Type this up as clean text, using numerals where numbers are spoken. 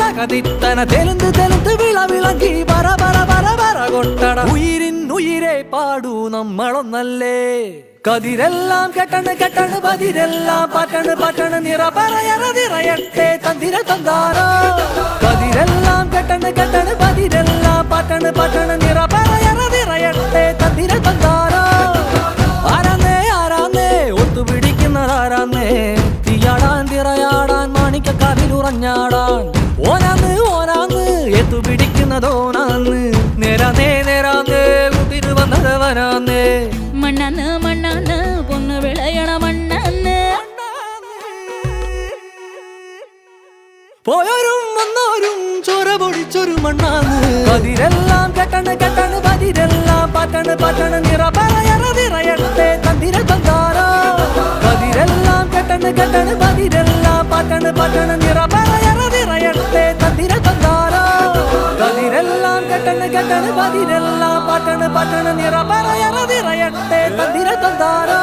തകതിത്തന തെലുന്ത് തെലുന്ത് വിളവിളങ്ങി പറ പറ പറ പറ കൊട്ടട ഉയിരിൻ ഉയിരെ പാടൂ നമ്മളൊന്നല്ലേ കതിരെല്ലാം കെട്ടണ് കെട്ടണ് പതിരെല്ലാം പറ്റണ് പറ്റണ് നിറ പറയറതിറയട്ടെ തന്തിര തന്താരോ കതിരെല്ലാം കെട്ടണ് കെട്ടണ് പതിരെല്ലാം പറ്റണ് പറ്റണ് നിറ പറയറതിറയട്ടെ തന്തിര തന്താരോ ആരാന്നേ ആരാന്നേ ഒത്തുപിടിക്കുന്നതാരാന്നേ തീയാടാൻ തിറയാടാൻ മാണിക്കക്കാതിലുറഞ്ഞാടാൻ ഓനാന്ന് ഓനാന്ന് എത്തുപിടിക്കുന്നതോനാന്ന് നേരാന്നേ നേരാന്നേ കുതിര് വന്നതവനാന്നേ മണ്ണാന്ന് മണ്ണാന്ന് പൊന്ന് വിളയണ മണ്ണാന്ന് പോയോരും വന്നോരും ചോര പൊടിച്ചൊരു മണ്ണാന്ന് പതിരെല്ലാം കെട്ടണ് കെട്ടണ് പതിരെല്ലാം പറ്റണ് പറ്റണ് നിറ പറയറതിറയട്ടെ തന്തിര തന്താരോ പതിരെല്ലാം കെട്ടണ് കെട്ടണ് പതിരെല്ലാം പറ്റണ് പറ്റണ് നിറ പറയറതിറയട്ടെ തന്തിര തന്താരോ കതിരെല്ലാം കെട്ടണ് കെട്ടണ് പതിരെല്ലാം പറ്റണ് പറ്റണ് നിറ പറയറതിറയട്ടെ തന്തിര തന്താരോ